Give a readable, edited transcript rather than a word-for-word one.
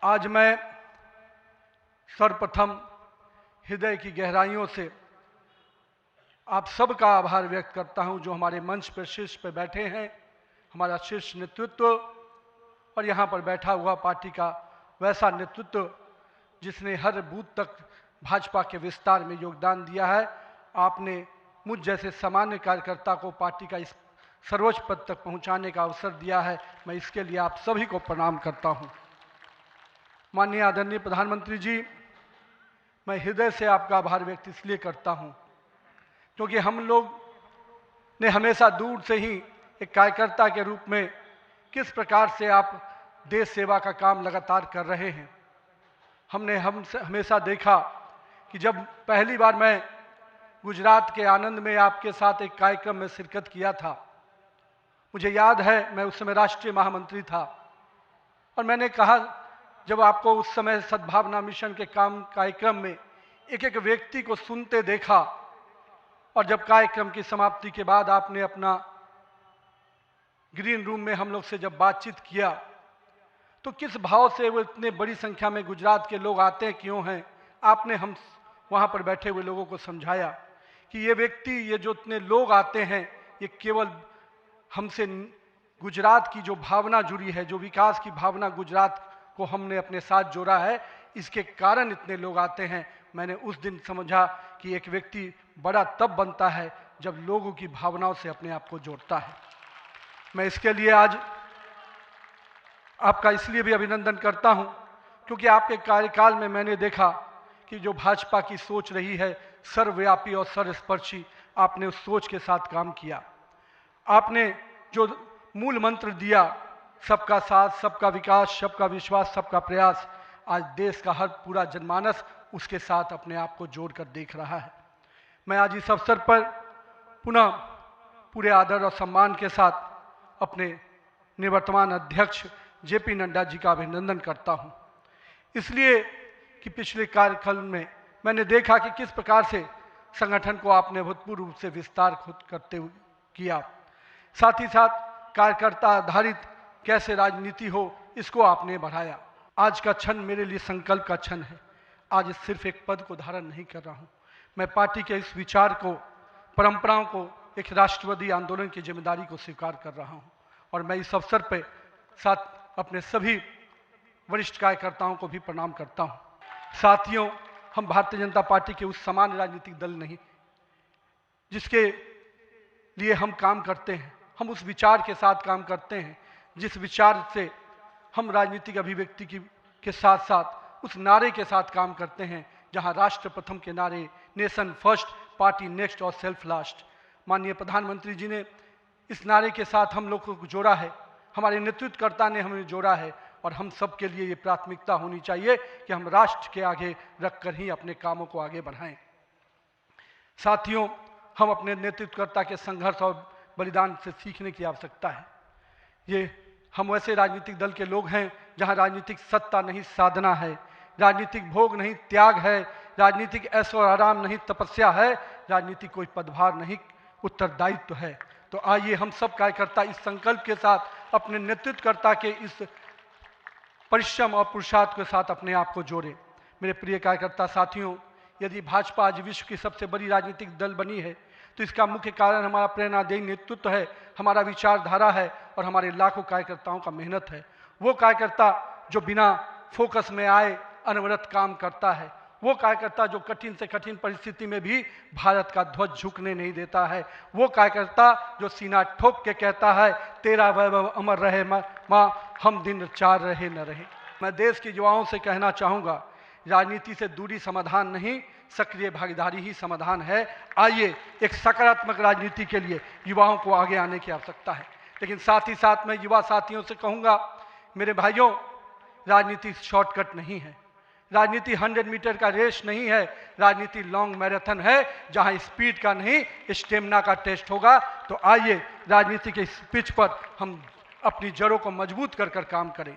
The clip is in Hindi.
आज मैं सर्वप्रथम हृदय की गहराइयों से आप सबका आभार व्यक्त करता हूं जो हमारे मंच पर शीर्ष पर बैठे हैं, हमारा शीर्ष नेतृत्व और यहाँ पर बैठा हुआ पार्टी का वैसा नेतृत्व जिसने हर बूथ तक भाजपा के विस्तार में योगदान दिया है। आपने मुझ जैसे सामान्य कार्यकर्ता को पार्टी का इस सर्वोच्च पद तक पहुँचाने का अवसर दिया है। मैं इसके लिए आप सभी को प्रणाम करता हूँ। माननीय आदरणीय प्रधानमंत्री जी, मैं हृदय से आपका आभार व्यक्त इसलिए करता हूं क्योंकि हम लोग ने हमेशा दूर से ही एक कार्यकर्ता के रूप में किस प्रकार से आप देश सेवा का काम लगातार कर रहे हैं। हमने हमेशा देखा कि जब पहली बार मैं गुजरात के आनंद में आपके साथ एक कार्यक्रम में शिरकत किया था, मुझे याद है मैं उस समय राष्ट्रीय महामंत्री था और मैंने कहा जब आपको उस समय सद्भावना मिशन के कार्यक्रम में एक एक व्यक्ति को सुनते देखा और जब कार्यक्रम की समाप्ति के बाद आपने अपना ग्रीन रूम में हम लोग से जब बातचीत किया तो किस भाव से वो इतने बड़ी संख्या में गुजरात के लोग आते क्यों हैं, आपने हम वहाँ पर बैठे हुए लोगों को समझाया कि ये व्यक्ति, ये जो इतने लोग आते हैं, ये केवल हमसे गुजरात की जो भावना जुड़ी है, जो विकास की भावना गुजरात को हमने अपने साथ जोड़ा है, इसके कारण इतने लोग आते हैं। मैंने उस दिन समझा कि एक व्यक्ति बड़ा तब बनता है जब लोगों की भावनाओं से अपने आप को जोड़ता है। मैं इसके लिए आज आपका इसलिए भी अभिनंदन करता हूं क्योंकि आपके कार्यकाल में मैंने देखा कि जो भाजपा की सोच रही है सर्वव्यापी और सर्वस्पर्शी, आपने उस सोच के साथ काम किया। आपने जो मूल मंत्र दिया, सबका साथ, सबका विकास, सबका विश्वास, सबका प्रयास, आज देश का हर पूरा जनमानस उसके साथ अपने आप को जोड़कर देख रहा है। मैं आज इस अवसर पर पुनः पूरे आदर और सम्मान के साथ अपने निवर्तमान अध्यक्ष जेपी नड्डा जी का अभिनंदन करता हूं, इसलिए कि पिछले कार्यकाल में मैंने देखा कि किस प्रकार से संगठन को आपने अभूतपूर्व रूप से विस्तार खुद करते हुए किया। साथ ही साथ कार्यकर्ता आधारित कैसे राजनीति हो, इसको आपने बढ़ाया। आज का क्षण मेरे लिए संकल्प का क्षण है। आज सिर्फ एक पद को धारण नहीं कर रहा हूं, मैं पार्टी के इस विचार को, परंपराओं को, एक राष्ट्रवादी आंदोलन की जिम्मेदारी को स्वीकार कर रहा हूं और मैं इस अवसर पर साथ अपने सभी वरिष्ठ कार्यकर्ताओं को भी प्रणाम करता हूं। साथियों, हम भारतीय जनता पार्टी के उस सामान्य राजनीतिक दल नहीं जिसके लिए हम काम करते हैं, हम उस विचार के साथ काम करते हैं जिस विचार से हम राजनीतिक अभिव्यक्ति के साथ साथ उस नारे के साथ काम करते हैं जहां राष्ट्र प्रथम के नारे, नेशन फर्स्ट, पार्टी नेक्स्ट और सेल्फ लास्ट, माननीय प्रधानमंत्री जी ने इस नारे के साथ हम लोगों को जोड़ा है, हमारे नेतृत्वकर्ता ने हमें जोड़ा है और हम सब के लिए ये प्राथमिकता होनी चाहिए कि हम राष्ट्र के आगे रखकर ही अपने कामों को आगे बढ़ाएं। साथियों, हम अपने नेतृत्वकर्ता के संघर्ष और बलिदान से सीखने की आवश्यकता है। ये हम वैसे राजनीतिक दल के लोग हैं जहां राजनीतिक सत्ता नहीं साधना है, राजनीतिक भोग नहीं त्याग है, राजनीतिक ऐशो आराम नहीं तपस्या है, राजनीतिक कोई पदभार नहीं उत्तरदायित्व है। तो आइए हम सब कार्यकर्ता इस संकल्प के साथ अपने नेतृत्वकर्ता के इस परिश्रम और पुरुषार्थ के साथ अपने आप को जोड़े। मेरे प्रिय कार्यकर्ता साथियों, यदि भाजपा आज विश्व की सबसे बड़ी राजनीतिक दल बनी है तो इसका मुख्य कारण हमारा प्रेरणादायी नेतृत्व है, हमारा विचारधारा है और हमारे लाखों कार्यकर्ताओं का मेहनत है। वो कार्यकर्ता जो बिना फोकस में आए अनवरत काम करता है, वो कार्यकर्ता जो कठिन से कठिन परिस्थिति में भी भारत का ध्वज झुकने नहीं देता है, वो कार्यकर्ता जो सीना ठोक के कहता है तेरा वैभव अमर रहे माँ, हम दिन चार रहे न रहे। मैं देश के युवाओं से कहना चाहूँगा, राजनीति से दूरी समाधान नहीं, सक्रिय भागीदारी ही समाधान है। आइए एक सकारात्मक राजनीति के लिए युवाओं को आगे आने की आवश्यकता है। लेकिन साथ ही साथ मैं युवा साथियों से कहूँगा, मेरे भाइयों, राजनीति शॉर्टकट नहीं है, राजनीति 100 मीटर का रेस नहीं है, राजनीति लॉन्ग मैराथन है जहां स्पीड का नहीं स्टेमिना का टेस्ट होगा। तो आइए राजनीति के इस पिच पर हम अपनी जड़ों को मजबूत कर काम करें।